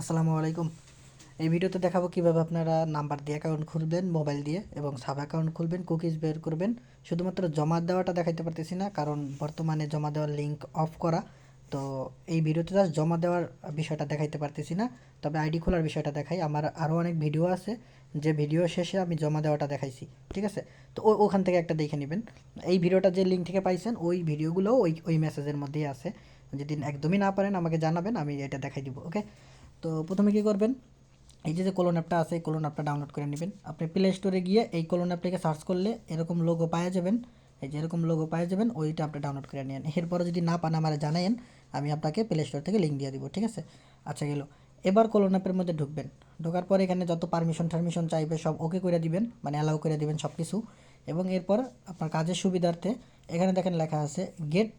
আসসালামু আলাইকুম। এই ভিডিওতে দেখাবো কিভাবে আপনারা নাম্বার দিয়ে অ্যাকাউন্ট খুলবেন মোবাইল দিয়ে এবং সাব অ্যাকাউন্ট খুলবেন, কুকিজ বের করবেন। শুধুমাত্র জমা দেওয়াটা দেখাইতে পারতেছি না, কারণ বর্তমানে জমা দেওয়ার লিঙ্ক অফ করা। তো এই ভিডিওতে জাস্ট জমা দেওয়ার বিষয়টা দেখাইতে পারতেছি না, তবে আইডি খোলার বিষয়টা দেখাই। আমার আরও অনেক ভিডিও আছে, যে ভিডিও শেষে আমি জমা দেওয়াটা দেখাইছি, ঠিক আছে? তো ওখান থেকে একটা দেখে নেবেন। এই ভিডিওটা যে লিঙ্ক থেকে পাইছেন ওই ভিডিওগুলোও ওই মেসেজের মধ্যেই আছে। যদি একদমই না পারেন আমাকে জানাবেন, আমি এটা দেখাই দিব, ওকে? তো প্রথমে কী করবেন, এই যে কোলন অ্যাপটা আছে এই কোলন অ্যাপটা ডাউনলোড করে নেবেন। আপনি প্লে স্টোরে গিয়ে এই কোলন অ্যাপটাকে সার্চ করলে এরকম লোগো পাওয়া যাবেন। এই যে এরকম লোগো পাওয়া যাবেন, ওইটা আপনি ডাউনলোড করে নিন। এরপরে যদি না পান আমার জানাইন, আমি আপনাকে প্লে স্টোর থেকে লিঙ্ক দিয়ে দিব, ঠিক আছে? আচ্ছা, গেল। এবার কোলন অ্যাপের মধ্যে ঢুকবেন। ঢোকার পর এখানে যত পারমিশন টারমিশন চাইবে সব ওকে করে দিবেন, মানে অ্যালাউ করে দিবেন সব কিছু। এবং এরপর আপনার কাজের সুবিধার্থে এখানে দেখেন লেখা আছে গেট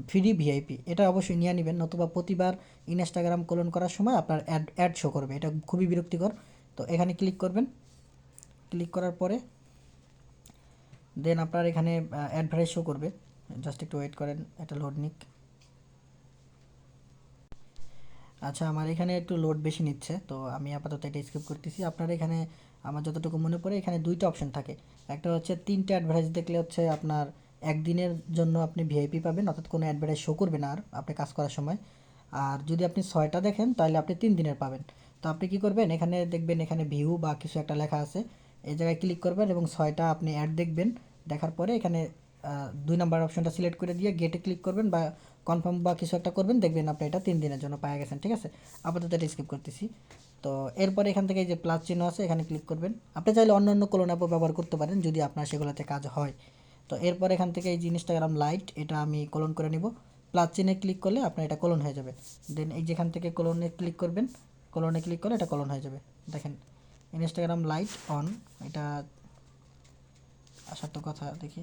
ফ্রি ভিআইপি, এটা অবশ্যই নিয়ে নেবেন, নতুবা প্রতিবার ইনস্টাগ্রাম কোলন করার সময় আপনার অ্যাড শো করবে, এটা খুবই বিরক্তিকর। তো এখানে ক্লিক করবেন। ক্লিক করার পরে দেন আপনার এখানে অ্যাডভার্টাইজ শো করবে। জাস্ট একটু ওয়েট করেন, এটা লোড নিক। আচ্ছা, আমার এখানে একটু লোড বেশি নিচ্ছে, তো আমি আপাতত এটা স্কিপ করতেছি। আপনার এখানে আমার যতটুকু মনে পড়ে এখানে দুইটা অপশন থাকে। একটা হচ্ছে 3টে অ্যাডভার্টাইজ দেখলে হচ্ছে আপনার একদিনের জন্য আপনি ভিআইপি পাবেন, অর্থাৎ কোনো অ্যাডভার্টাইজ শো করবে না আর আপনি কাজ করার সময়। আর যদি আপনি 6টা দেখেন তাহলে আপনি 3 দিনের পাবেন। তো আপনি কী করবেন, এখানে দেখবেন এখানে ভিউ বা কিছু একটা লেখা আছে, এই জায়গায় ক্লিক করবেন এবং 6টা আপনি অ্যাড দেখবেন। দেখার পরে এখানে 2 নম্বর অপশনটা সিলেক্ট করে দিয়ে গেটে ক্লিক করবেন বা কনফার্ম বা কিছু একটা করবেন, দেখবেন আপনি এটা 3 দিনের জন্য পাওয়া গেছেন, ঠিক আছে? আপাতত এটা স্কিপ করতেছি। তো এরপরে এখান থেকে এই যে প্লাস চিহ্ন আছে এখানে ক্লিক করবেন। আপনি চাইলে অন্য অন্য কোলন অ্যাপও ব্যবহার করতে পারেন যদি আপনার সেগুলোতে কাজ হয়। তো এরপর এখান থেকে এই যে ইনস্টাগ্রাম লাইট, এটা আমি কোলন করে নিব। প্লাস চিহ্নে ক্লিক করলে আপনার এটা কোলন হয়ে যাবে। দেন এই যেখান থেকে কোলনে ক্লিক করবেন, কোলনে ক্লিক করলে এটা কোলন হয়ে যাবে। দেখেন ইনস্টাগ্রাম লাইট অন, এটা আসার তো কথা, দেখি।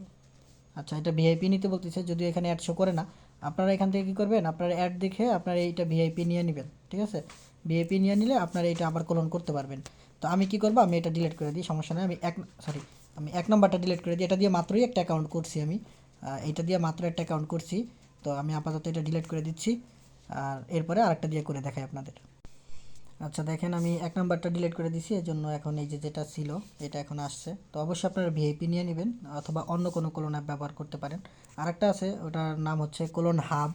আচ্ছা, এটা ভিআইপি নিতে বলতেছে, যদিও এখানে অ্যাড শো করে না। আপনারা এখান থেকে কী করবেন, আপনারা অ্যাড দেখে আপনারা এইটা ভিআইপি নিয়ে নেবেন, ঠিক আছে? ভিআইপি নিয়ে নিলে আপনারা এটা আবার কোলন করতে পারবেন। তো আমি কী করবো, আমি এটা ডিলিট করে দিই, সমস্যা নেই। আমি 1 নম্বরটা ডিলিট করে দিই, এটা দিয়ে মাত্রই একটা অ্যাকাউন্ট করছি আমি। এইটা দিয়ে মাত্র একটা অ্যাকাউন্ট করছি। তো আমি আপাতত এটা ডিলিট করে দিচ্ছি, আর এরপরে আরেকটা দিয়ে করে দেখাই আপনাদের। আচ্ছা, দেখেন আমি 1 নম্বরটা ডিলিট করে দিছি, এর জন্য এখন এই যে যেটা ছিল এটা এখন আসছে। তো অবশ্যই আপনারা ভিআইপি নিয়ে নেবেন, অথবা অন্য কোনো কোলন অ্যাপ ব্যবহার করতে পারেন। আরেকটা আছে, ওটার নাম হচ্ছে কোলন হাব।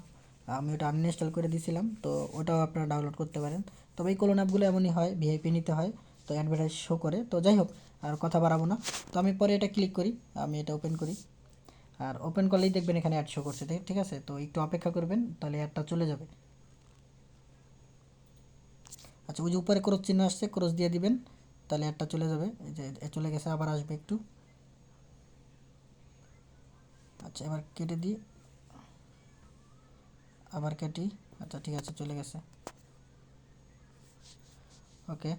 আমি ওটা আনইনস্টল করে দিয়েছিলাম, তো ওটাও আপনারা ডাউনলোড করতে পারেন। তবে এই কোলন অ্যাপগুলো এমনই হয়, ভিআইপি নিতে হয়, তো অ্যাডভার্টাইজ শো করে। তো যাই হোক, আর কথা বাড়াবো না। তো আমি পরে এটা ক্লিক করি, আমি এটা ওপেন করি। আর ওপেন করলেই দেখবেন এখানে অ্যাড শো করছে, ঠিক আছে? তো একটু অপেক্ষা করবেন, তাহলে অ্যাডটা চলে যাবে। আচ্ছা, ওই যে উপরে ক্রস চিহ্ন আসছে, ক্রস দিয়ে দিবেন, তাহলে একটা চলে যাবে। এই যে চলে গেছে, আবার আসবে একটু। আচ্ছা, এবার কেটে দিই, আবার কাটি। আচ্ছা, ঠিক আছে, চলে গেছে, ওকে।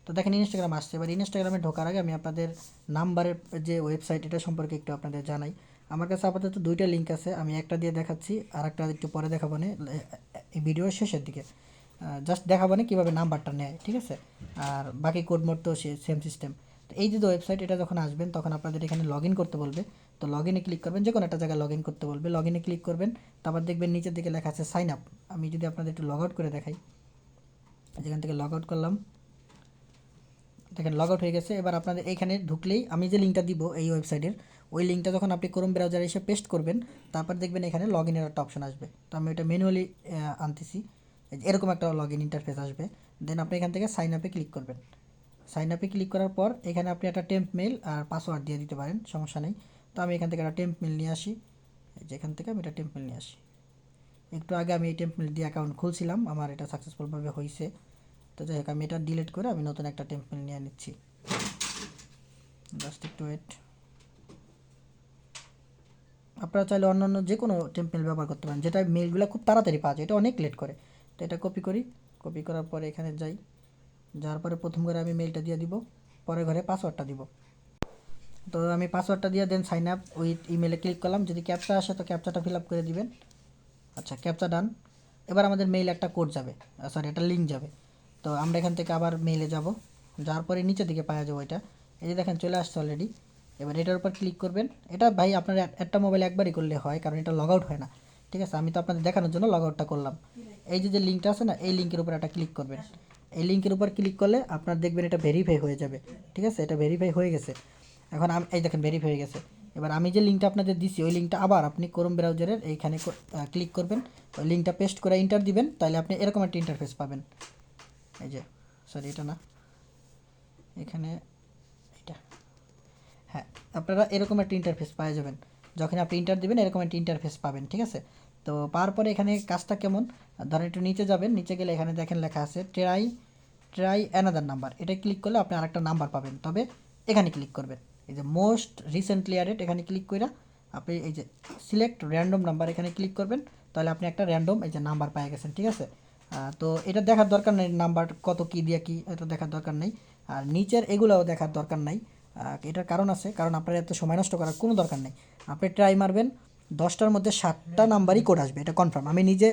তো দেখেন ইনস্টাগ্রাম আসছে। এবার ইনস্টাগ্রামে ঢোকার আগে আমি আপনাদের নাম্বারের যে ওয়েবসাইট এটা সম্পর্কে একটু আপনাদের জানাই। আমার কাছে আপাতত 2টা লিঙ্ক আছে, আমি একটা দিয়ে দেখাচ্ছি, আর একটা একটু পরে দেখাবো না, এই ভিডিওর শেষের দিকে। জাস্ট দেখাবো না কীভাবে নাম্বারটা নেয়, ঠিক আছে? আর বাকি কোড মোড তো সেম সিস্টেম। তো এই যে ওয়েবসাইট, এটা যখন আসবেন তখন আপনাদের এখানে লগ ইন করতে বলবে। তো লগ ইনে ক্লিক করবেন, যে কোনো একটা জায়গায় লগ ইন করতে বলবে, লগ ইনে ক্লিক করবেন। তারপর দেখবেন নিচের দিকে লেখা আছে সাইন আপ। আমি যদি আপনাদের একটু লগ আউট করে দেখাই, যেখান থেকে লগ আউট করলাম, দেখেন লগ আউট হয়ে গেছে। এবার আপনাদের এইখানে ঢুকলেই আমি যে লিঙ্কটা দিব এই ওয়েবসাইটের, ওই লিঙ্কটা যখন আপনি ক্রোম ব্রাউজারে এসে পেস্ট করবেন, তারপর দেখবেন এখানে লগ ইনের একটা অপশন আসবে। তো আমি এটা ম্যানুয়ালি আনতেছি। এরকম একটা লগ ইন ইন্টারফেস আসবে। দেন আপনি এখান থেকে সাইন আপে ক্লিক করবেন। সাইন আপে ক্লিক করার পর এখানে আপনি একটা টেম্প মেল আর পাসওয়ার্ড দিয়ে দিতে পারেন, সমস্যা নেই। তো আমি এখান থেকে একটা টেম্প মেল নিয়ে আসি, যেখান থেকে আমি এটা টেম্প মেল নিয়ে আসি। একটু আগে আমি এই টেম্প মেল দিয়ে অ্যাকাউন্ট খুলছিলাম, আমার এটা সাকসেসফুলভাবে হয়েছে। তো যাই হোক, আমি এটা ডিলিট করে আমি নতুন একটা টেম্প মেল নিয়ে নিচ্ছি, জাস্ট একটু ওয়েট। আপনারা চাইলে অন্যান্য যে কোনো টেম্পলেট ব্যবহার করতে পারেন, যেটা মেলগুলো খুব তাড়াতাড়ি পাওয়া যায়, এটা অনেক লেট করে। তো এটা কপি করি, কপি করার পরে এখানে যাই, যাওয়ার পরে প্রথম ঘরে আমি মেলটা দিয়ে দিব, পরের ঘরে পাসওয়ার্ডটা দিব। তো আমি পাসওয়ার্ডটা দিয়ে দেন সাইন আপ উইথ ইমেলে ক্লিক করলাম। যদি ক্যাপচা আসে তো ক্যাপচাটা ফিল আপ করে দিবেন। আচ্ছা, ক্যাপচা ডান। এবার আমাদের মেইল একটা কোড যাবে, সরি একটা লিঙ্ক যাবে। তো আমরা এখান থেকে আবার মেইলে যাব, যাওয়ার পরে নিচের দিকে পাওয়া যাবো এটা। এই যে দেখেন চলে আসছে অলরেডি। এবার এটার উপর ক্লিক করবেন। এটা ভাই আপনার একটা মোবাইল একবারই করলে হয়, কারণ এটা লগ আউট হয় না, ঠিক আছে? আমি তো আপনাদের দেখানোর জন্য লগ আউটটা করলাম। এই যে লিঙ্কটা আছে না, এই লিঙ্কের উপর একটা ক্লিক করবেন। এই লিঙ্কের উপর ক্লিক করলে আপনার দেখবেন এটা ভেরিফাই হয়ে যাবে। ঠিক আছে, এটা ভেরিফাই হয়ে গেছে। এখন আমি এই দেখেন ভেরিফাই হয়ে গেছে। এবার আমি যে লিঙ্কটা আপনাদের দিছি ওই লিঙ্কটা আবার আপনি ক্রোম ব্রাউজারের এইখানে ক্লিক করবেন, ওই লিঙ্কটা পেস্ট করে এন্টার দিবেন, তাহলে আপনি এরকম একটা ইন্টারফেস পাবেন। এই যে সরি এটা না, এখানে এটা, হ্যাঁ আপনারা এরকম একটা ইন্টারফেস পেয়ে যাবেন। যখন আপনি ইন্টার দিবেন এরকম একটা ইন্টারফেস পাবেন। ঠিক আছে, তো পাওয়ার পরে এখানে কাজটা কেমন, ধরেন একটু নিচে যাবেন, নিচে গেলে এখানে দেখেন লেখা আছে ট্রাই অ্যানাদার নাম্বার, এটা ক্লিক করলে আপনি আরেকটা নাম্বার পাবেন। তবে এখানে ক্লিক করবেন, এই যে মোস্ট রিসেন্টলি অ্যাডেড এখানে ক্লিক করে আপনি এই যে সিলেক্ট র্যান্ডম নাম্বার এখানে ক্লিক করবেন, তাহলে আপনি একটা র্যান্ডম এই যে নাম্বার পেয়ে গেছেন। ঠিক আছে, তো এটা দেখার দরকার নেই নাম্বার কত কী দিয়ে কী, এটা দেখার দরকার নেই। আর নিচের এগুলোও দেখার দরকার নাই। এটার কারণ আছে, কারণ আপনার এত সময় নষ্ট করার কোনো দরকার নেই। আপনি ট্রাই মারবেন, 10টার মধ্যে 7টা নাম্বারই কোড আসবে, এটা কনফার্ম। আমি নিজে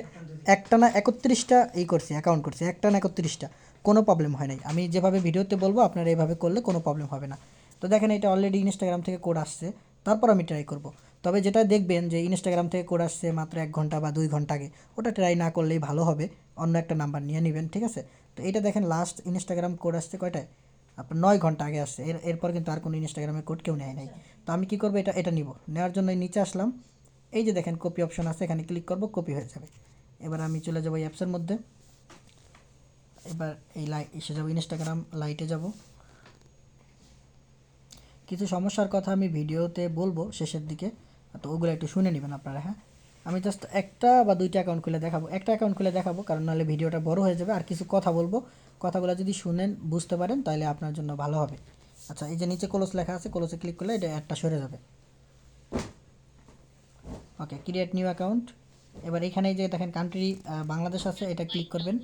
একটা না 31টা করছি, অ্যাকাউন্ট করছি, একটা না 31টা, কোনো প্রবলেম হয় নাই। আমি যেভাবে ভিডিওতে বলবো আপনারা এইভাবে করলে কোনো প্রবলেম হবে না। তো দেখেন এটা অলরেডি ইনস্টাগ্রাম থেকে কোড আসছে, তারপর আমি ট্রাই করব। তবে যেটা দেখবেন যে ইনস্টাগ্রাম থেকে কোড আসছে মাত্র 1 ঘন্টা বা 2 ঘন্টা আগে, ওটা ট্রাই না করলেই ভালো হবে, অন্য একটা নাম্বার নিয়ে নেবেন। ঠিক আছে, তো এটা দেখেন লাস্ট ইনস্টাগ্রাম কোড আসছে কয়টায়, আপনার 9 ঘন্টা আগে আসছে। এরপর কিন্তু আর কোনো ইনস্টাগ্রামের কোড কেউ নেয় নাই। তো আমি কী করবো, এটা নিব, নেওয়ার জন্য নিচে আসলাম, এই যে দেখেন কপি অপশন আছে, এখানে ক্লিক করব, কপি হয়ে যাবে। এবার আমি চলে যাবো এই অ্যাপসের মধ্যে, এবার এই এসে যাবো ইনস্টাগ্রাম লাইটে যাব। কিছু সমস্যার কথা আমি ভিডিওতে বলবো শেষের দিকে, তো ওগুলো একটু শুনে নেবেন আপনারা। হ্যাঁ, আমি জাস্ট একটা বা দুইটা অ্যাকাউন্ট খুলে দেখাবো, একটা অ্যাকাউন্ট খুলে দেখাবো, কারণ নাহলে ভিডিওটা বড় হয়ে যাবে। আর কিছু কথা বলবো, কথাগুলো যদি শুনেন বুঝতে পারেন তাহলে আপনার জন্য ভালো হবে। আচ্ছা, এই যে নিচে ক্লোজ লেখা আছে, ক্লোজে ক্লিক করলে এটা একটা সরে যাবে। ওকে, ক্রিয়েট নিউ অ্যাকাউন্ট। এবার এখানে যে দেখেন কান্ট্রি বাংলাদেশ আছে, এটা ক্লিক করবেন,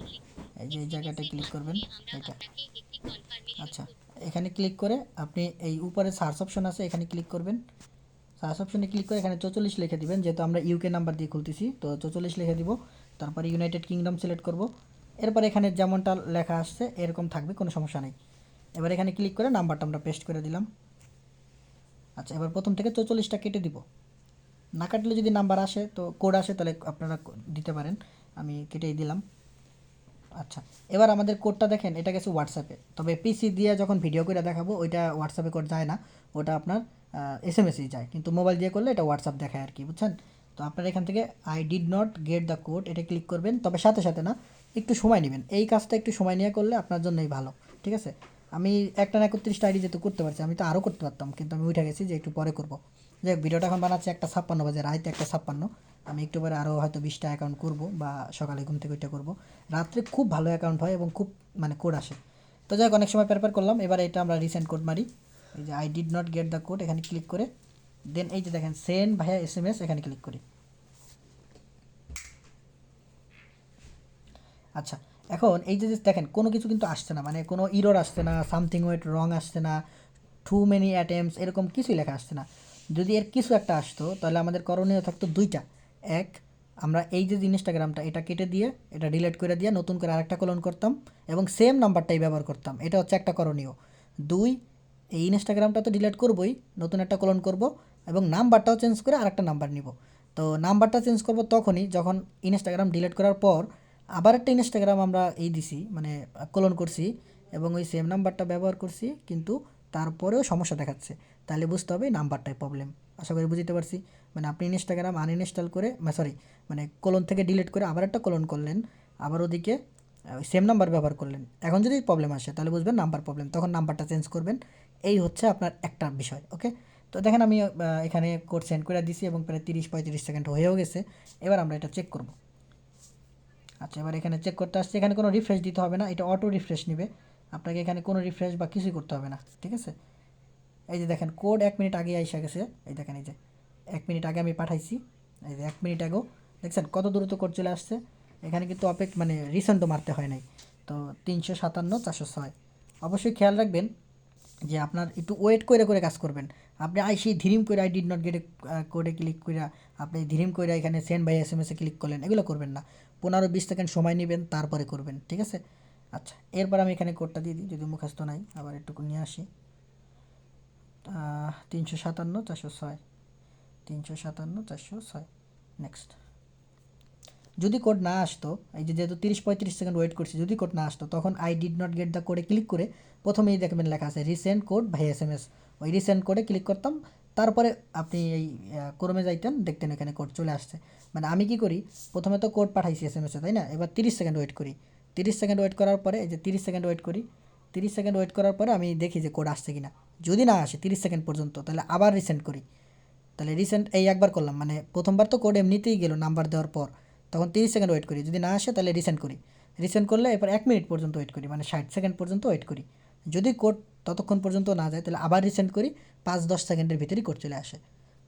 এই যে এই জায়গাটা ক্লিক করবেন, এটা। আচ্ছা, এখানে ক্লিক করে আপনি এই উপরে সার্চ অপশন আছে, এখানে ক্লিক করবেন। সার্চ অপশনে ক্লিক করে এখানে 44 লিখে দিবেন, যেহেতু আমরা ইউকে নাম্বার দিয়ে খুলতেছি, তো 44 লিখে দিব। তারপরে ইউনাইটেড কিংডম সিলেক্ট করব। এরপর এখানে যেমনটা লেখা আসছে এরকম থাকবে, কোনো সমস্যা নেই। এবার এখানে ক্লিক করে নাম্বারটা আমরা পেস্ট করে দিলাম। আচ্ছা, এবার প্রথম থেকে 44টা কেটে দিব। না কাটলে যদি নাম্বার আসে, তো কোড আসে, তাহলে আপনারা দিতে পারেন, আমি কেটেই দিলাম। আচ্ছা, এবার আমাদের কোডটা দেখেন, এটা গেছে হোয়াটসঅ্যাপে। তবে পিসি দিয়ে যখন ভিডিও করে দেখাবো ওইটা হোয়াটসঅ্যাপে কোড যায় না, ওটা আপনার এসএমএসই যায়। কিন্তু মোবাইল দিয়ে করলে এটা হোয়াটসঅ্যাপ দেখায় আর কি, বুঝছেন। তো আপনারা এখান থেকে I did not get the code এটা ক্লিক করবেন, তবে সাথে সাথে না, একটু সময় নেবেন। এই কাজটা একটু সময় নিয়ে করলে আপনার জন্যই ভালো। ঠিক আছে, আমি একটা না 31টা আইডি যেহেতু করতে পারছি, আমি তো আরও করতে পারতাম, কিন্তু আমি উঠে গেছি যে একটু পরে করবো। যাই হোক, ভিডিওটা এখন বানাচ্ছি 1:56 বাজে, রাত 1:56। আমি একটু পরে আরও হয়তো 20টা অ্যাকাউন্ট করবো, বা সকালে ঘুম থেকে ওইটা করবো। রাত্রে খুব ভালো অ্যাকাউন্ট হয় এবং খুব মানে কোড আসে। তো যাই হোক, অনেক সময় প্যারপার করলাম। এবার এটা আমরা রিসেন্ড কোড মারি, এই যে I did not get the code এখানে ক্লিক করে দেন এই যে দেখেন সেন্ড ভাইয়া এসএমএস, এখানে ক্লিক করি। আচ্ছা, এখন এই যে দেখেন কোনো কিছু কিন্তু আসছে না, মানে কোনো ইরর আসছে না, সামথিং ওয়েট রং আসছে না, টু মেনি অ্যাটেম্পস এরকম কিছুই লেখা আসছে না। যদি এর কিছু একটা আসতো তাহলে আমাদের করণীয় থাকতো দুইটা। এক, আমরা এই যে ইনস্টাগ্রামটা এটা কেটে দিয়ে, এটা ডিলিট করে দিয়ে নতুন করে আরেকটা কলন করতাম এবং সেম নাম্বারটাই ব্যবহার করতাম, এটা হচ্ছে একটা করণীয়। দুই, এই ইনস্টাগ্রামটা তো ডিলিট করবই, নতুন একটা কলন করব এবং নাম্বারটাও চেঞ্জ করে আরেকটা নাম্বার নিব। তো নাম্বারটা চেঞ্জ করব তখনই যখন ইনস্টাগ্রাম ডিলিট করার পর আবার একটা ইনস্টাগ্রাম আমরা দিছি, মানে কলন করছি এবং ওই সেম নাম্বারটা ব্যবহার করছি, কিন্তু তারপরেও সমস্যা দেখাচ্ছে, তাহলে বুঝতে হবে নাম্বারটাই প্রবলেম। আশা করি বুঝতে পারছি। মানে আপনি ইনস্টাগ্রাম আনইনস্টল করে, সরি, মানে কলন থেকে ডিলিট করে আবার একটা কলন করলেন, আবার ওদিকে ওই সেম নাম্বার ব্যবহার করলেন, এখন যদি প্রবলেম আসে তাহলে বুঝবেন নাম্বার প্রবলেম, তখন নাম্বারটা চেঞ্জ করবেন। এই হচ্ছে আপনার একটা বিষয়। ওকে, তো দেখেন আমি এখানে কোড সেন্ড করে দিছি এবং প্রায় 30-35 সেকেন্ড হয়েও গেছে। এবার আমরা এটা চেক করব। আচ্ছা, এবার এখানে চেক করতে আসছে, এখানে কোনো রিফ্রেশ দিতে হবে না, এটা অটো রিফ্রেশ নেবে, আপনাকে এখানে কোনো রিফ্রেশ বা কিছুই করতে হবে না। ঠিক আছে, এই যে দেখেন কোড 1 মিনিট আগে এসে গেছে, এই দেখেন এই যে 1 মিনিট আগে আমি পাঠাইছি, এই যে 1 মিনিট আগেও দেখছেন কত দ্রুত কোড চলে আসছে। এখানে কিন্তু মানে রিসেন্টও মারতে হয় নাই। তো 357-406, অবশ্যই খেয়াল রাখবেন যে আপনার একটু ওয়েট করে করে কাজ করবেন। আপনি সেই ধীরিম করে আই ডিড নট গেট কোডে ক্লিক করে আপনি ধীরিম করে এখানে সেন্ড বাই এসএমএসে ক্লিক করলেন, এগুলো করবেন না। 15-20 সেকেন্ড সময় নেবেন, তারপরে করবেন। ঠিক আছে, আচ্ছা, এরপর আমি এখানে কোডটা দিয়ে দিই, যদি মুখস্থ নাই, আবার একটু নিয়ে আসি। 357-406, 357-406, নেক্সট। যদি কোড না আসতো, এই যে যেহেতু 30-35 সেকেন্ড ওয়েট করছি, যদি কোড না আসতো তখন I did not get the কোডে ক্লিক করে প্রথমেই দেখবেন লেখা আছে রিসেন্ট কোড ভাই SMS, ওই রিসেন্ট কোডে ক্লিক করতাম। তারপরে আপনি এই ক্রমে যাইতেন, দেখতেন এখানে কোড চলে আসছে। মানে আমি কি করি, প্রথমে তো কোড পাঠাইছি SMS-এ, তাই না? এবার 30 সেকেন্ড ওয়েট করি। 30 সেকেন্ড ওয়েট করার পরে এই যে 30 সেকেন্ড ওয়েট করি, 30 সেকেন্ড ওয়েট করার পরে আমি দেখি যে কোড আসছে কিনা। যদি না আসে 30 সেকেন্ড পর্যন্ত, তাহলে আবার রিসেন্ট করি। তাহলে রিসেন্ট এই একবার করলাম, মানে প্রথমবার তো কোড এমনিতেই গেল নাম্বার দেওয়ার পর, তখন 30 সেকেন্ড ওয়েট করি। যদি না আসে তাহলে রিসেন্ট করি। রিসেন্ট করলে এরপর 1 মিনিট পর্যন্ত ওয়েট করি, মানে 60 সেকেন্ড পর্যন্ত ওয়েট করি। যদি কোড ততক্ষণ পর্যন্ত না যায় তাহলে আবার রিসেন্ট করি, 5-10 সেকেন্ডের ভিতরেই কোড চলে আসে।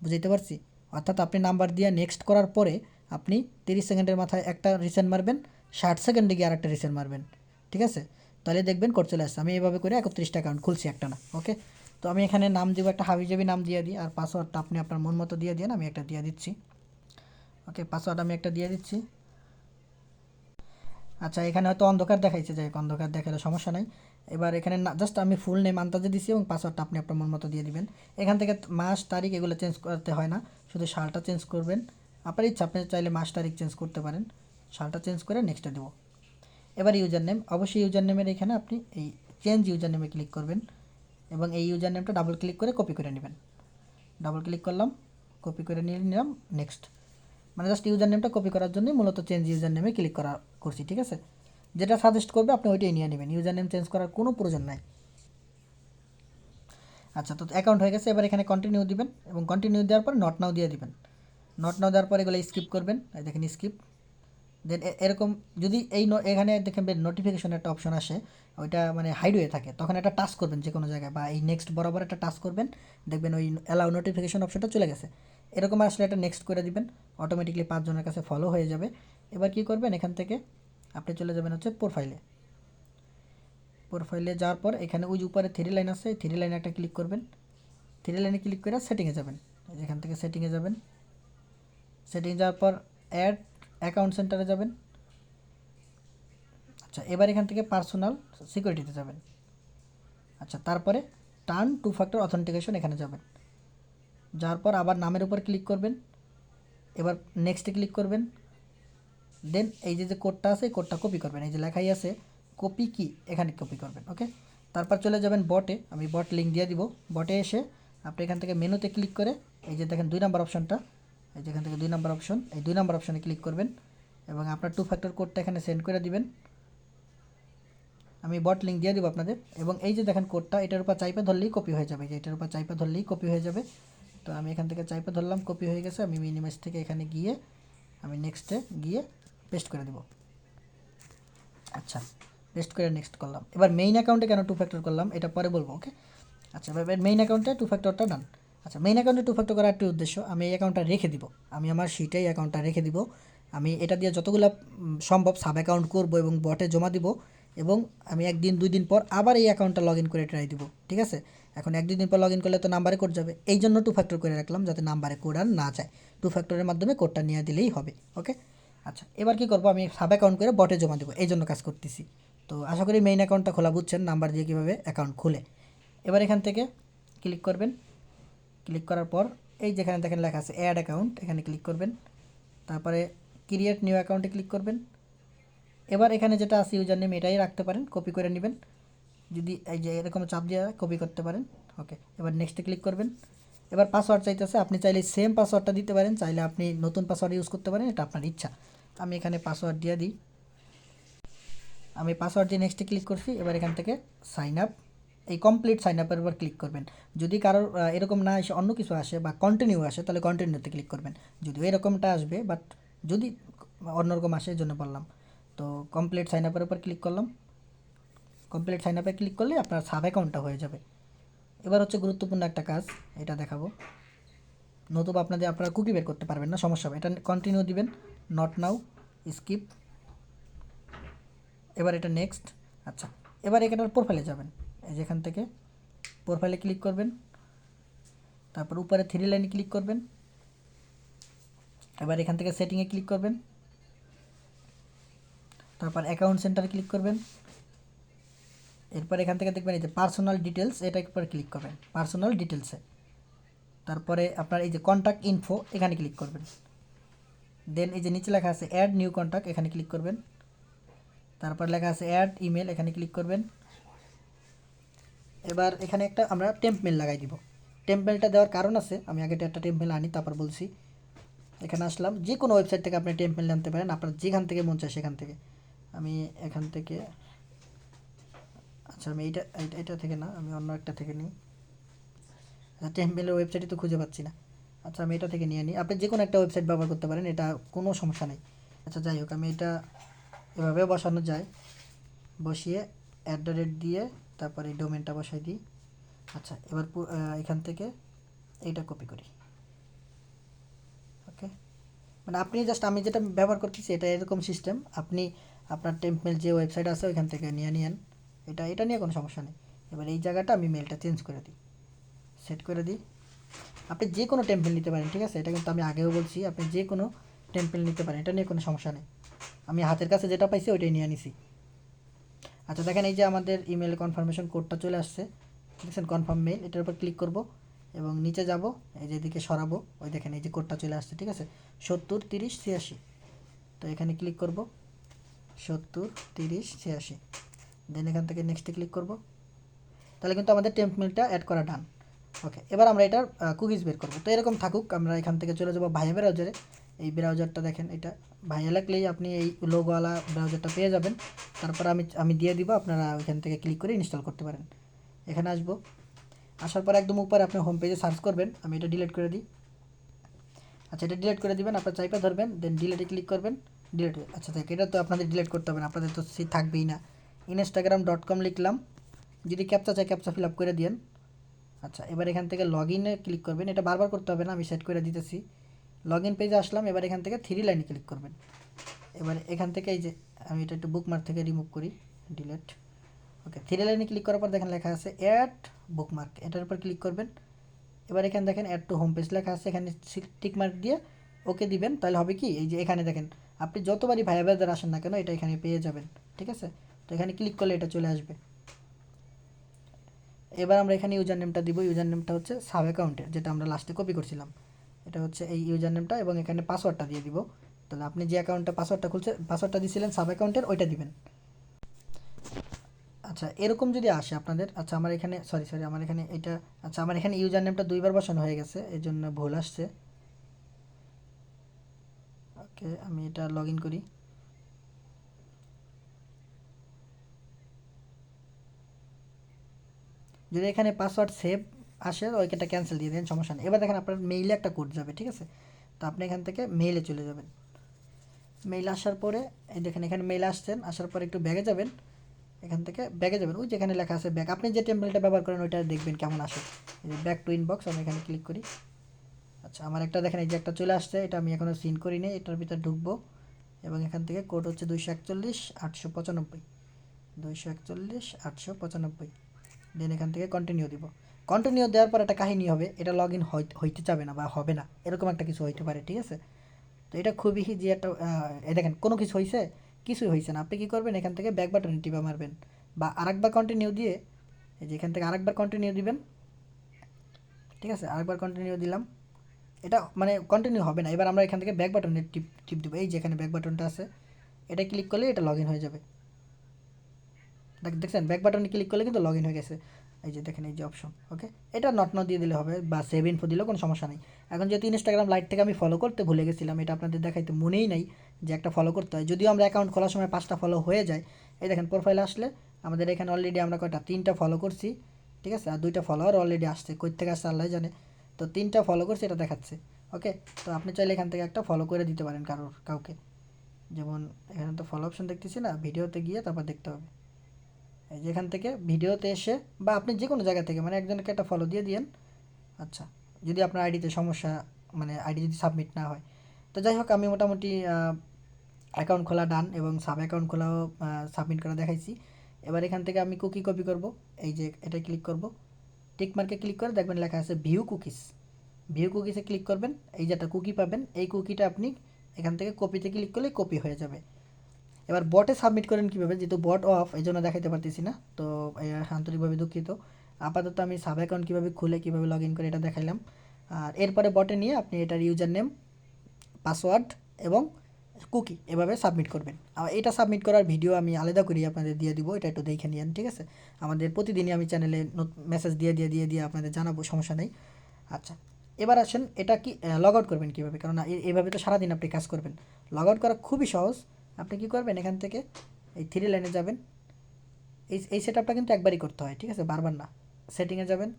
বুঝতে পারছি? অর্থাৎ আপনি নাম্বার দিয়ে নেক্সট করার পরে আপনি 30 সেকেন্ডের মাথায় একটা রিসেন্ট মারবেন, 60 সেকেন্ডে গিয়ে আরেকটা রিসেন্ট মারবেন। ঠিক আছে? তাহলে দেখবেন কোড চলে আসছে। আমি এইভাবে করে 31টা অ্যাকাউন্ট খুলছি একটা না। ওকে, তো আমি এখানে নাম দেবো, একটা হাবিজাবি নাম দিয়ে দিই, আর পাসওয়ার্ডটা আপনি আপনার মন মতো দিয়ে দিন, আমি একটা দিয়ে দিচ্ছি। ওকে, পাসওয়ার্ড আমি একটা দিয়ে দিচ্ছি। আচ্ছা, এখানে হয়তো অন্ধকার দেখাইছে, যাই হোক, অন্ধকার দেখালে সমস্যা নাই। এবার এখানে জাস্ট আমি ফুল নেম আন্দাজে দিচ্ছি এবং পাসওয়ার্ডটা আপনি আপনার মন মতো দিয়ে দিবেন। এখান থেকে মাস তারিখ এগুলো চেঞ্জ করতে হয় না, শুধু সালটা চেঞ্জ করবেন। আপনার ইচ্ছা, আপনি চাইলে মাস তারিখ চেঞ্জ করতে পারেন। সালটা চেঞ্জ করে নেক্সটে দেবো। এবার ইউজার নেম, অবশ্যই ইউজার নেমের এখানে আপনি এই চেঞ্জ ইউজার নেমে ক্লিক করবেন এবং এই ইউজার নেমটা ডাবল ক্লিক করে কপি করে নেবেন। ডাবল ক্লিক করলাম, কপি করে নিয়ে নিলাম, নেক্সট। মানে জাস্ট ইউজার নেমটা কপি করার জন্যই মূলত চেঞ্জ ইউজার নেমে ক্লিক করছি। ঠিক আছে? যেটা সাজেস্ট করবে আপনি ওইটাই নিয়ে নেবেন, ইউজার নেম চেঞ্জ করার কোনো প্রয়োজন নাই। আচ্ছা, তো অ্যাকাউন্ট হয়ে গেছে। এবার এখানে কন্টিনিউ দিবেন এবং কন্টিনিউ দেওয়ার পর নট নাও দিয়ে দিবেন। নট নাও দেওয়ার পর এগুলো স্কিপ করবেন, এই দেখেন স্কিপ। দেন এরকম যদি এখানে দেখেন নোটিফিকেশন একটা অপশন আসে, ওইটা মানে হাইড হয়ে থাকে, তখন একটা টাচ করবেন যে কোনো জায়গায়, বা এই নেক্সট বরাবর একটা টাচ করবেন, দেখবেন ওই অ্যালাউ নোটিফিকেশন অপশনটা চলে গেছে। এরকম আসলে একটা নেক্সট করে দিবেন, অটোমেটিকলি 5 জনের কাছে ফলো হয়ে যাবে। এবার কি করবেন, এখান থেকে আপনি চলে যাবেন হচ্ছে প্রোফাইলে। প্রোফাইলে যাওয়ার পর এখানে ওই যে উপরে 3 লাইন আছে, 3 লাইনে একটা ক্লিক করবেন। 3 লাইনে ক্লিক করে সেটিংয়ে যাবেন, এখান থেকে সেটিংয়ে যাবেন। সেটিংয়ে যাওয়ার পর অ্যাড অ্যাকাউন্ট সেন্টারে যাবেন। আচ্ছা, এবার এখান থেকে পার্সোনাল সিকিউরিটিতে যাবেন। আচ্ছা, তারপরে টার্ন টু ফ্যাক্টর অথেন্টিকেশন এখানে যাবেন। যাওয়ার পর আবার নামের উপর ক্লিক করবেন, এবার নেক্সটে ক্লিক করবেন। দেন এই যে কোডটা আছে, এই কোডটা কপি করবেন, এই যে লেখাই আছে কপি কি, এখানে কপি করবেন। ওকে, তারপর চলে যাবেন বটে, আমি বট লিঙ্ক দিয়ে দিব। বটে এসে আপনি এখান থেকে মেনুতে ক্লিক করে এই যে দেখেন 2 নাম্বার অপশনটা, এই যে এখান থেকে 2 নাম্বার অপশন, এই 2 নাম্বার অপশনে ক্লিক করবেন এবং আপনার 2 ফ্যাক্টর কোডটা এখানে সেন্ড করে দিবেন। আমি বট লিঙ্ক দিয়ে দেবো আপনাদের। এবং এই যে দেখেন কোডটা, এটার উপর চাইপে ধরলেই কপি হয়ে যাবে, যে এটার উপর চাইপে ধরলেই কপি হয়ে যাবে। তো আমি এখান থেকে চাইপে ধরলাম, কপি হয়ে গেছে। আমি মিনিমাইজ থেকে এখানে গিয়ে আমি নেক্সটে গিয়ে পেস্ট করে দেবো। আচ্ছা, পেস্ট করে নেক্সট করলাম। এবার মেইন অ্যাকাউন্টে কেন 2 ফ্যাক্টর করলাম এটা পরে বলবো। ওকে, আচ্ছা, এবার মেইন অ্যাকাউন্টে 2 ফ্যাক্টরটা ডান। আচ্ছা, মেইন অ্যাকাউন্টে 2 ফ্যাক্টর করার একটি উদ্দেশ্য, আমি এই অ্যাকাউন্টটা রেখে দিব, আমি আমার শিটেই অ্যাকাউন্টটা রেখে দিব। আমি এটা দিয়ে যতগুলো সম্ভব সাব অ্যাকাউন্ট করবো এবং বটে জমা দিব, এবং আমি 1-2 দিন পর আবার এই অ্যাকাউন্টটা লগ ইন করে ট্রাই দিব। ঠিক আছে? এখন 1-2 দিন পর লগ ইন করলে তো নাম্বারে কোড যাবে, এই জন্য 2 ফ্যাক্টর করে রাখলাম, যাতে নাম্বারে কোড আর না যায়। 2 ফ্যাক্টরের মাধ্যমে কোডটা নিয়ে দিলেই হবে। ওকে, আচ্ছা, এবার কি করব, আমি সাব অ্যাকাউন্ট করে বটে জমা দেবো, এই জন্য কাজ করতেছি। তো আশা করি মেইন অ্যাকাউন্টটা খোলা বুঝছেন, নাম্বার দিয়ে কীভাবে অ্যাকাউন্ট খুলে। এবার এখান থেকে ক্লিক করবেন, ক্লিক করার পর এই যেখানে দেখেন লেখা আছে অ্যাড অ্যাকাউন্ট, এখানে ক্লিক করবেন। তারপরে ক্রিয়েট নিউ অ্যাকাউন্টে ক্লিক করবেন। এবার এখানে যেটা আছে ইউজার নেম এটাই রাখতে পারেন, কপি করে নেবেন, যদি এই যে এরকম চাপ দিয়ে কপি করতে পারেন। ওকে, এবার নেক্সটে ক্লিক করবেন। এবার পাসওয়ার্ড চাইতেছে, আপনি চাইলে সেম পাসওয়ার্ডটা দিতে পারেন, চাইলে আপনি নতুন পাসওয়ার্ড ইউজ করতে পারেন, এটা আপনার ইচ্ছা। আমি এখানে পাসওয়ার্ড দিয়ে দিই। আমি পাসওয়ার্ড দিয়ে নেক্সটে ক্লিক করছি। এবার এখান থেকে সাইন আপ, এই কমপ্লিট সাইন আপের উপর ক্লিক করবেন। যদি কারোর এরকম না এসে অন্য কিছু আসে বা কন্টিনিউ আসে, তাহলে কন্টিনিউতে ক্লিক করবেন। যদিও এরকমটা আসবে, বাট যদি অন্যরকম আসে এই জন্য বললাম। তো কমপ্লিট সাইন আপের উপর ক্লিক করলাম। কমপ্লিট সাইন আপে ক্লিক করলে আপনার সাব অ্যাকাউন্টটা হয়ে যাবে। এবার হচ্ছে গুরুত্বপূর্ণ একটা কাজ, এটা দেখাবো, নতুবা আপনারা কুকি বের করতে পারবেন না, সমস্যা হবে। এটা কন্টিনিউ দিবেন, নট নাও, স্কিপ, এবার এটা নেক্সট। আচ্ছা, এবার এখানে প্রোফাইলে যাবেন, এই যেখান থেকে প্রোফাইলে ক্লিক করবেন, তারপর উপরে 3 লাইনে ক্লিক করবেন। এবার এখান থেকে সেটিংয়ে ক্লিক করবেন, তারপর অ্যাকাউন্ট সেন্টারে ক্লিক করবেন। এরপর এখান থেকে দেখবেন এই যে পার্সোনাল ডিটেলস, এটার উপর ক্লিক করবেন, পার্সোনাল ডিটেলসে। তারপরে আপনার এই যে কন্ট্যাক্ট ইনফো, এখানে ক্লিক করবেন। দেন এই যে নিচে লেখা আছে অ্যাড নিউ কন্ট্যাক্ট, এখানে ক্লিক করবেন। তারপর লেখা আছে অ্যাড ইমেল, এখানে ক্লিক করবেন। এবার এখানে একটা আমরা টেম্প মেল লাগাই দিব। টেম্প মেলটা দেওয়ার কারণ আছে, আমি আগে একটা টেম্প মেল আনি তারপর বলছি। এখানে আসলাম, যে কোনো ওয়েবসাইট থেকে আপনি টেম্প মেল আনতে পারেন, আপনার যেখান থেকে মন চায় সেখান থেকে। আমি এখান থেকে, আচ্ছা আমি এটা থেকে না, আমি অন্য একটা থেকে নিই। আচ্ছা টেম্প মেলের ওয়েবসাইটই তো খুঁজে পাচ্ছি না। আচ্ছা আমি এটা থেকে নিয়ে নিই, আপনি যে কোনো একটা ওয়েবসাইট ব্যবহার করতে পারেন, এটা কোনো সমস্যা নেই। আচ্ছা যাই হোক, আমি এটা এভাবেও বসানো যায়, বসিয়ে অ্যাট দ্য রেট দিয়ে তারপরে এই ডোমেনটা বসাই দিই। আচ্ছা এবার এখান থেকে এইটা কপি করি। ওকে, মানে আপনি জাস্ট আমি যেটা ব্যবহার করতেছি এটা এরকম সিস্টেম, আপনি আপনার টেম্পমেল যে ওয়েবসাইট আছে ওইখান থেকে নিয়ে নিয়েন, এটা নিয়ে কোনো সমস্যা নেই। এবার এই জায়গাটা আমি মেলটা চেঞ্জ করে দিই, সেট করে দিই। আপনি যে কোনো টেম্পেল নিতে পারেন, ঠিক আছে, এটা কিন্তু আমি আগেও বলছি, আপনি যে কোনো টেম্পেল নিতে পারেন, এটা নিয়ে কোনো সমস্যা নেই। আমি হাতের কাছে যেটা পাইছি ওইটাই নিয়ে নিছি। আচ্ছা দেখেন এই যে আমাদের ইমেল কনফার্মেশন কোডটা চলে আসছে, দেখছেন কনফার্ম মেল, এটার উপর ক্লিক করব এবং নিচে যাব, এই যে এদিকে সরাবো, ওই দেখেন এই যে কোডটা চলে আসছে, ঠিক আছে, 70 30 86। তো এখানে ক্লিক করব 70 30 86, দেন এখান থেকে নেক্সটে ক্লিক করব। তাহলে কিন্তু আমাদের টেম্প মেলটা অ্যাড করা ডান। ওকে, এবার আমরা এটার কুকিজ বের করব। তো এরকম থাকুক, আমরা এখান থেকে চলে যাবো ভাইয়া ব্রাউজারে। এই ব্রাউজারটা দেখেন, এটা ভাইয়া লাগলেই আপনি এই লোগোওয়ালা ব্রাউজারটা পেয়ে যাবেন। তারপর আমি দিয়ে দিব, আপনারা ওইখান থেকে ক্লিক করে ইনস্টল করতে পারেন। এখানে আসবো, আসার পর একদম উপরে আপনি হোম পেজে সার্চ করবেন, আমি এটা ডিলিট করে দিই। আচ্ছা এটা ডিলিট করে দিবেন, আপনার চাইপা ধরবেন, দেন ডিলিটে ক্লিক করবেন, ডিলিট। আচ্ছা দেখ, এটা তো আপনাদের ডিলিট করতে হবে না, আপনাদের তো সে থাকবেই না। instagram.com লিখলাম, যদি ক্যাপচা চাই ক্যাপচা ফিল আপ করে দিন। আচ্ছা এবার এখান থেকে লগ ইনে ক্লিক করবেন, এটা বারবার করতে হবে না, আমি সেট করে দিতেছি। লগ ইন পেজে আসলাম, এবার এখান থেকে 3 লাইনে ক্লিক করবেন। এবার এখান থেকে এই যে আমি এটা একটু বুকমার্ক থেকে রিমুভ করি, ডিলিট। ওকে, 3 লাইনে ক্লিক করার পর দেখেন লেখা আছে অ্যাড বুকমার্ক, এটার উপর ক্লিক করবেন। এবার এখানে দেখেন অ্যাড টু হোম পেজ লেখা আছে, এখানে টিক মার্ক দিয়ে ওকে দিবেন। তাহলে হবে কি, এই যে এখানে দেখেন আপনি যতবারই ভাইয়া ব্রাদার আসেন না কেন এটা এখানে পেয়ে যাবেন, ঠিক আছে। তো এখানে ক্লিক করলে এটা চলে আসবে। এবার আমরা এখানে ইউজার নেমটা দিব, ইউজার নেমটা হচ্ছে সাব অ্যাকাউন্টের, যেটা আমরা লাস্টে কপি করছিলাম, এটা হচ্ছে এই ইউজার নেমটা, এবং এখানে পাসওয়ার্ডটা দিয়ে দিব। তাহলে আপনি যে অ্যাকাউন্টটা পাসওয়ার্ডটা খুলছে, পাসওয়ার্ডটা দিয়েছিলেন সাব অ্যাকাউন্টের, ওইটা দিবেন। আচ্ছা এরকম যদি আসে আপনাদের, আচ্ছা আমার এখানে সরি আমার এখানে এটা, আচ্ছা আমার এখানে ইউজার নেমটা 2বার বসানো হয়ে গেছে, এই জন্য ভুল আসছে। ওকে আমি এটা লগ ইন করি। যদি এখানে পাসওয়ার্ড সেভ আসে ওইটা ক্যান্সেল দিয়ে দেন, সমস্যা নেই। এবার দেখেন আপনার মেইলে একটা কোড যাবে, ঠিক আছে, তো আপনি এখান থেকে মেইলে চলে যাবেন। মেইল আসার পরে এই দেখেন এখানে মেইল আসছেন, আসার পরে একটু ব্যাগে যাবেন, এখান থেকে ব্যাগে যাবেন, ওই যেখানে লেখা আছে ব্যাগ, আপনি যে টেম্পলেটটা ব্যবহার করেন ওইটা দেখবেন কেমন আসে। এই যে ব্যাক টু ইনবক্স, আমি এখানে ক্লিক করি। আচ্ছা আমার একটা দেখেন এই যে একটা চলে আসছে, এটা আমি এখনও সিন করি নি, এটার ভিতরে ঢুকবো এবং এখান থেকে কোড হচ্ছে 241 895, 241 895। দেন এখান থেকে কন্টিনিউ দিব। কন্টিনিউ দেওয়ার পর একটা কাহিনী হবে, এটা লগ ইন হইতে যাবে না বা হবে না, এরকম একটা কিছু হইতে পারে, ঠিক আছে। তো এটা খুবই যে একটা এই দেখেন কোনো কিছু হয়েছে, কিছুই হয়েছে না। আপনি কী করবেন, এখান থেকে ব্যাক বাটনে টিপা মারবেন বা আরেকবার কন্টিনিউ দিয়ে, এই যে এখান থেকে আরেকবার কন্টিনিউ দিবেন, ঠিক আছে, আরেকবার কন্টিনিউ দিলাম। এটা মানে কন্টিনিউ হবে না, এবার আমরা এখান থেকে ব্যাক বাটনে টিপ দেবো, এই যে এখানে ব্যাক বাটনটা আছে, এটা ক্লিক করলে এটা লগ ইন হয়ে যাবে। দেখছেন ব্যাক বাটনে ক্লিক করলে কিন্তু লগ ইন হয়ে গেছে, এই যে দেখেন এই যে অপশন। ওকে, এটা নট দিয়ে দিলে হবে বা সেভ ইনফো দিলেও কোনো সমস্যা নেই। এখন যেহেতু ইনস্টাগ্রাম লাইট থেকে আমি ফলো করতে ভুলে গেছিলাম, এটা আপনাদের দেখাইতে মনেই নাই যে একটা ফলো করতে হয়, যদিও আমরা অ্যাকাউন্ট খোলার সময় 5টা ফলো হয়ে যায়। এই দেখেন প্রোফাইল আসলে আমাদের এখানে অলরেডি আমরা কয়টা 3টা ফলো করছি, ঠিক আছে, আর 2টা ফলোয়ার অলরেডি আসছে, কই থেকে আসছে আল্লাহ জানে। তো 3টা ফলো করছি এটা দেখাচ্ছে। ওকে, তো আপনি চাইলে এখান থেকে একটা ফলো করে দিতে পারেন কাউকে, যেমন এখানে তো ফলো অপশন দেখতেছি না, ভিডিওতে গিয়ে তারপর দেখতে হবে। এই যে এখান থেকে ভিডিওতে এসে বা আপনি যে কোনো জায়গা থেকে মানে একজনকে একটা ফলো দিয়ে দিয়েন। আচ্ছা যদি আপনার আইডিতে সমস্যা, মানে আইডি যদি সাবমিট না হয়। তো যাই হোক আমি মোটামুটি অ্যাকাউন্ট খোলা ডান এবং সাব অ্যাকাউন্ট খোলাও সাবমিট করা দেখাইছি। এবার এখান থেকে আমি কুকি কপি করব, এই যে এটা ক্লিক করব, টিক মার্কে ক্লিক করে দেখবেন লেখা আছে ভিউ কুকিস, ভিউ কুকিসে ক্লিক করবেন, এই যে একটা কুকি পাবেন, এই কুকিটা আপনি এখান থেকে কপিতে ক্লিক করলে কপি হয়ে যাবে। এবার বটে সাবমিট করেন কীভাবে, যেহেতু বট অফ এই জন্য দেখাইতে পারতেছি না, তো আন্তরিকভাবে দুঃখিত। আপাতত আমি সাব অ্যাকাউন্ট কীভাবে খুলে কীভাবে লগ ইন করে এটা দেখাইলাম। আর এরপরে বটে নিয়ে আপনি এটার ইউজার নেম পাসওয়ার্ড এবং কুকি এভাবে সাবমিট করবেন। আর এটা সাবমিট করার ভিডিও আমি আলাদা করে আপনাদের দিয়ে দিব, এটা একটু দেখে নিন, ঠিক আছে? আমাদের প্রতিদিনই আমি চ্যানেলে মেসেজ দিয়ে আপনাদের জানাবো, সমস্যা নেই। আচ্ছা, এবার আসেন এটা কি লগ আউট করবেন কীভাবে, কারণ এইভাবে তো সারাদিন আপনি কাজ করবেন। লগ আউট করা খুবই সহজ। আপনি কী করবেন, এখান থেকে এই 3 লাইনে যাবেন। এই সেট আপটা কিন্তু একবারই করতে হয়, ঠিক আছে, বারবার না। সেটিংয়ে যাবেন,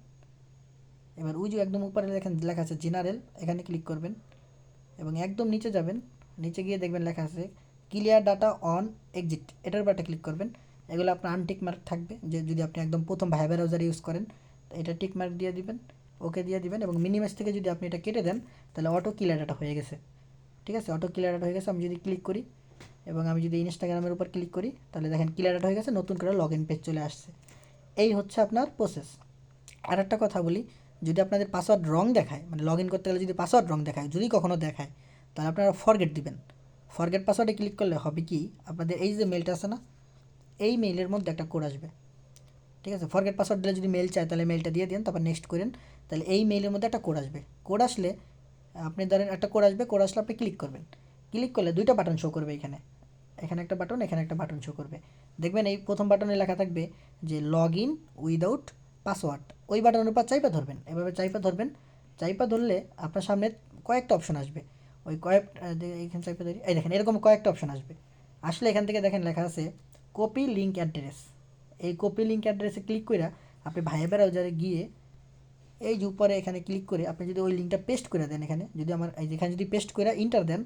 এবার ওই যে একদম উপরে দেখেন লেখা আছে জেনারেল, এখানে ক্লিক করবেন এবং একদম নিচে যাবেন। নিচে গিয়ে দেখবেন লেখা আছে ক্লিয়ার ডাটা অন এক্সিট, এটার উপর একটা ক্লিক করবেন। এগুলো আপনার আনটিক মার্ক থাকবে, যে যদি আপনি একদম প্রথম ভাইবার ব্রাউজার ইউজ করেন, তো এটা টিক মার্ক দিয়ে দিবেন, ওকে দিয়ে দিবেন। এবং মিনিমাইজ থেকে যদি আপনি এটা কেটে দেন, তাহলে অটো ক্লিয়ার ডাটা হয়ে গেছে, ঠিক আছে? অটো ক্লিয়ার ডাটা হয়ে গেছে। আমি যদি ক্লিক করি এবং আমি যদি ইনস্টাগ্রামের উপর ক্লিক করি, তাহলে দেখেন ক্লিয়ার ডাটা হয়ে গেছে, নতুন করে লগ ইন পেজ চলে আসছে। এই হচ্ছে আপনার প্রসেস। আর একটা কথা বলি, যদি আপনাদের পাসওয়ার্ড রং দেখায়, মানে লগ ইন করতে গেলে যদি পাসওয়ার্ড রং দেখায়, যদি কখনও দেখায়, তাহলে আপনারা ফরগেট দিবেন। ফরগেট পাসওয়ার্ডে ক্লিক করলে হবে কি, আপনাদের এই যে মেলটা আছে না, এই মেইলের মধ্যে একটা কোড আসবে, ঠিক আছে? ফরগেট পাসওয়ার্ড দিলে যদি মেল চায়, তাহলে মেলটা দিয়ে দিন, তারপর নেক্সট করেন। তাহলে এই মেইলের মধ্যে একটা কোড আসবে। কোড আসলে আপনি ধরেন একটা কোড আসবে, কোড আসলে আপনি ক্লিক করবেন। ক্লিক করলে দুইটা বাটন শো করবে এখানে, এখানে একটা বাটন, এখানে একটা বাটন শো করবে। দেখবেন এই প্রথম বাটনে লেখা থাকবে যে লগ ইন উইদাউট পাসওয়ার্ড। ওই বাটনের উপর চাইপা ধরবেন, এভাবে চাইপা ধরবেন। চাইপা ধরলে আপনার সামনে কয়েকটা অপশন আসবে। ওই এইখানে চাইপা ধরি, এই দেখেন এরকম কয়েকটা অপশন আসবে। আসলে এখান থেকে দেখেন লেখা আছে কপি লিঙ্ক অ্যাড্রেস। এই কপি লিঙ্ক অ্যাড্রেসে ক্লিক করে আপনি ভাইয়া ব্রাউজারে গিয়ে এই যে উপরে এখানে ক্লিক করে আপনি যদি ওই লিঙ্কটা পেস্ট করে দেন, এখানে যদি আমার এই যেখানে যদি পেস্ট করে ইন্টার দেন,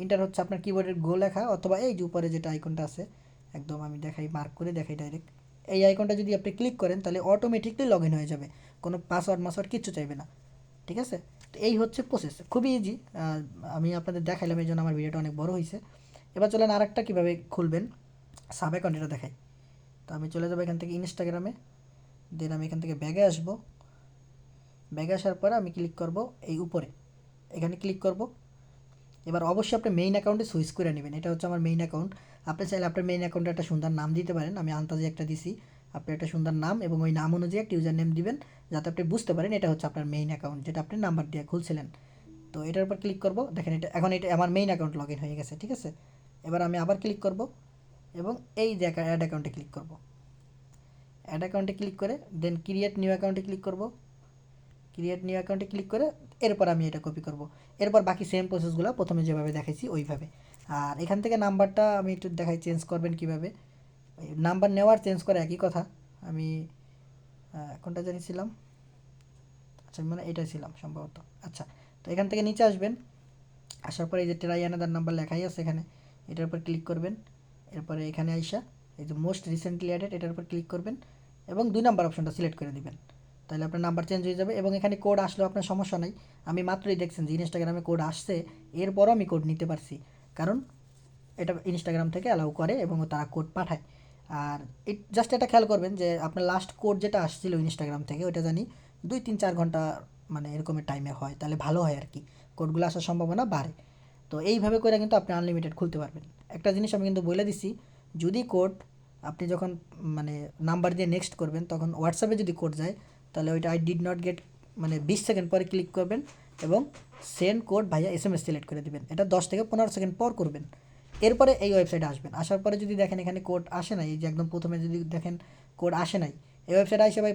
ইন্টার হচ্ছে আপনার কিবোর্ডের গো লেখা, অথবা এই যে উপরে যেটা আইকনটা আছে, একদম আমি দেখাই, মার্ক করে দেখাই ডাইরেক্ট, এই আইকনটা যদি আপনি ক্লিক করেন, তাহলে অটোমেটিকলি লগ ইন হয়ে যাবে, কোনো পাসওয়ার্ড কিচ্ছু চাইবে না, ঠিক আছে? তো এই হচ্ছে প্রসেস, খুবই ইজি। আমি আপনাদের দেখাইলাম, এই জন্য আমার ভিডিওটা অনেক বড় হয়েছে। এবার চলেন আরেকটা কীভাবে খুলবেন, সাব অ্যাকাউন্ট, এটা দেখাই। তো আমি চলে যাবো এখান থেকে ইনস্টাগ্রামে, দেন আমি এখান থেকে ব্যাগে আসবো। ব্যাগে আসার পরে আমি ক্লিক করব এই উপরে, এখানে ক্লিক করব। এবার অবশ্যই আপনি মেইন অ্যাকাউন্টে সুইচ করে নেবেন, এটা হচ্ছে আমার মেইন অ্যাকাউন্ট। আপনি চাইলে আপনার মেইন অ্যাকাউন্টে একটা সুন্দর নাম দিতে পারেন, আমি আন্তাজে একটা দিছি। আপনি একটা সুন্দর নাম এবং ওই নাম অনুযায়ী একটা ইউজার নেম দিবেন, যাতে আপনি বুঝতে পারেন এটা হচ্ছে আপনার মেইন অ্যাকাউন্ট, যেটা আপনি নাম্বার দিয়ে খুলছিলেন। তো এটার উপর ক্লিক করব, দেখেন এটা এখন এটা আমার মেইন অ্যাকাউন্ট লগ ইন হয়ে গেছে, ঠিক আছে? এবার আমি আবার ক্লিক করব এবং এই যে অ্যাড অ্যাকাউন্টে ক্লিক করব। অ্যাড অ্যাকাউন্টে ক্লিক করে দেন ক্রিয়েট নিউ অ্যাকাউন্টে ক্লিক করব। ক্রিয়েট নিউ অ্যাকাউন্টে ক্লিক করে এরপর আমি এটা কপি করব। এরপর বাকি সেম প্রসেসগুলো প্রথমে যেভাবে দেখাইছি ওইভাবে। আর এখান থেকে নাম্বারটা আমি একটু দেখাই, চেঞ্জ করবেন কীভাবে। নাম্বার নেওয়ার চেঞ্জ করা একই কথা। আমি কোনটা জানিয়েছিলাম, আচ্ছা মানে এটাই ছিলাম সম্ভবত। আচ্ছা, তো এখান থেকে নিচে আসবেন, আসার পরে এই যে ট্রাই অ্যানাদার নাম্বার লেখাই আছে এখানে, এটার উপর ক্লিক করবেন। এরপরে এখানে আইসা এই যে মোস্ট রিসেন্টলি অ্যাডেড, এটার উপর ক্লিক করবেন এবং 2 নাম্বার অপশনটা সিলেক্ট করে দিবেন। তাহলে আপনার নাম্বার চেঞ্জ হয়ে যাবে এবং এখানে কোড আসলেও আপনার সমস্যা নাই। আমি মাত্রই দেখছেন যে ইনস্টাগ্রামে কোড আসছে, এরপরও আমি কোড নিতে পারছি, কারণ এটা ইনস্টাগ্রাম থেকে অ্যালাউ করে এবং তারা কোড পাঠায়। আর জাস্ট এটা খেয়াল করবেন যে আপনার লাস্ট কোড যেটা আসছিল ইনস্টাগ্রাম থেকে, ওইটা জানি 2-3-4 ঘন্টা মানে এরকমের টাইমে হয়, তাহলে ভালো হয় আর কি, কোডগুলো আসার সম্ভাবনা বাড়ে। তো এইভাবে করে কিন্তু আপনি আনলিমিটেড খুলতে পারবেন। একটা জিনিস আমি কিন্তু বলে দিছি, যদি কোড আপনি যখন মানে নাম্বার দিয়ে নেক্সট করবেন, তখন হোয়াটসঅ্যাপে যদি কোড যায়, তাহলে ওইটা আই ডিড নট গেট মানে 20 সেকেন্ড পরে ক্লিক করবেন এবং সেন্ড কোড ভাইয়া SMS সিলেক্ট করে দেবেন। এটা 10 থেকে 15 সেকেন্ড পর করবেন। এরপরে এই ওয়েবসাইটে আসবেন, আসার পরে যদি দেখেন এখানে কোড আসে নাই, এই যে একদম প্রথমে যদি দেখেন কোড আসে নাই, এই ওয়েবসাইটে আসে ভাই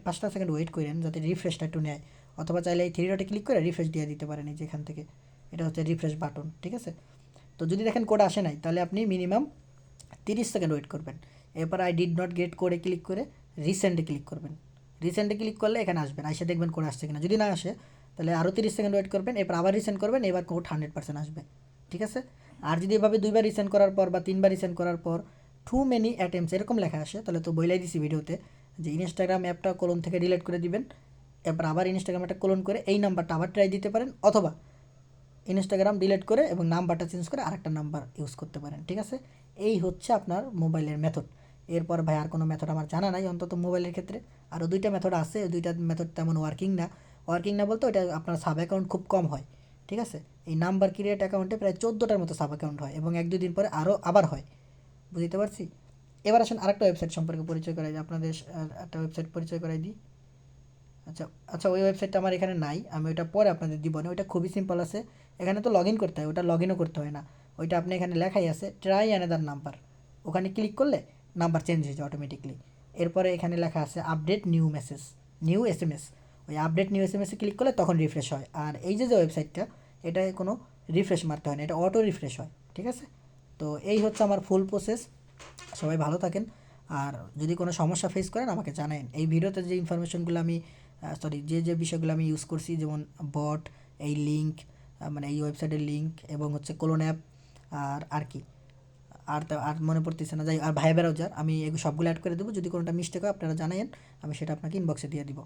5 সেকেন্ড ওয়েট করেন, যাতে রিফ্রেশটা একটু নেয়। অথবা চাইলে এই 3 ডটে ক্লিক করে রিফ্রেশ দিয়ে দিতে পারেন, এই যে এখান থেকে, এটা হচ্ছে রিফ্রেশ বাটন, ঠিক আছে? তো যদি দেখেন কোড আসে নাই, তাহলে আপনি মিনিমাম 30 সেকেন্ড ওয়েট করবেন। এরপর আই ডিড নট গেট কোডে ক্লিক করে রিসেন্টে ক্লিক করবেন। রিসেন্টে ক্লিক করলে এখানে আসবেন, এসে দেখবেন কোড আসছে কিনা। যদি না আসে, তাহলে আরও 30 সেকেন্ড ওয়েট করবেন, এরপর আবার রিসেন্ট করবেন, এবার কোড 100% আসবে, ঠিক আছে? আর যদি এভাবে 2বার রিসেন্ট করার পর বা 3বার রিসেন্ট করার পর টু মেনি অ্যাটেম্পস এরকম লেখা আসে, তাহলে তো বইলাই দিছি ভিডিওতে যে ইনস্টাগ্রাম অ্যাপটা কোলন থেকে ডিলিট করে দিবেন। এরপর আবার ইনস্টাগ্রাম একটা কোলন করে এই নাম্বারটা আবার ট্রাই দিতে পারেন, অথবা ইনস্টাগ্রাম ডিলিট করে এবং নাম্বারটা চেঞ্জ করে আরেকটা নাম্বার ইউজ করতে পারেন, ঠিক আছে? এই হচ্ছে আপনার মোবাইলের মেথড। এরপর ভাই আর কোনো মেথড আমার জানা নাই, অন্তত মোবাইলের ক্ষেত্রে। আরও 2টা মেথড আছে, 2টা মেথড তেমন ওয়ার্কিং না বলতে ওইটা আপনার সাব অ্যাকাউন্ট খুব কম হয়, ঠিক আছে? এই নাম্বার ক্রিয়েট অ্যাকাউন্টে প্রায় 14টার মতো সাব অ্যাকাউন্ট হয় এবং 1-2 দিন পরে আবার হয়, বুঝতে পারছি। এবার আসেন আরেকটা ওয়েবসাইট সম্পর্কে পরিচয় করাই দিই আপনাদের, একটা ওয়েবসাইট পরিচয় করাই দিই। আচ্ছা আচ্ছা, ওই ওয়েবসাইটটা আমার এখানে নাই, আমি ওইটা পরে আপনাদের দিব না, ওইটা খুবই সিম্পল আছে। এখানে তো লগ ইন করতে হয়, ওটা লগ ইনও করতে হয় না। ওইটা আপনি এখানে লেখাই আছে ট্রাই অ্যানাদার নাম্বার, ওখানে ক্লিক করলে নাম্বার চেঞ্জ হয়ে যায় অটোমেটিকলি। এরপরে এখানে লেখা আছে update new message, new S M S, ওই আপডেট নিউ এস এম এসে ক্লিক করলে তখন রিফ্রেশ হয়। আর এই যে ওয়েবসাইটটা, এটা কোনো রিফ্রেশ মারতে হয় না, এটা অটো রিফ্রেশ হয়, ঠিক আছে? তো এই হচ্ছে আমার ফুল প্রসেস। সবাই ভালো থাকেন। আর যদি কোনো সমস্যা ফেস করেন আমাকে জানাবেন। এই ভিডিওতে যে ইনফরমেশনগুলো আমি সরি যে বিষয়গুলো আমি ইউজ করছি, যেমন বট, এই লিঙ্ক, মানে এই ওয়েবসাইটের লিঙ্ক, এবং হচ্ছে কোলন অ্যাপ, আর কি, আর মনে পড়তেছে না, যাই, আর ভাই ব্রাউজার, আমি এগুলো সবগুলো অ্যাড করে দেবো। যদি কোনোটা মিস্টেক হয় আপনারা জানাবেন, আমি সেটা আপনাকে ইনবক্সে দিয়ে দিব।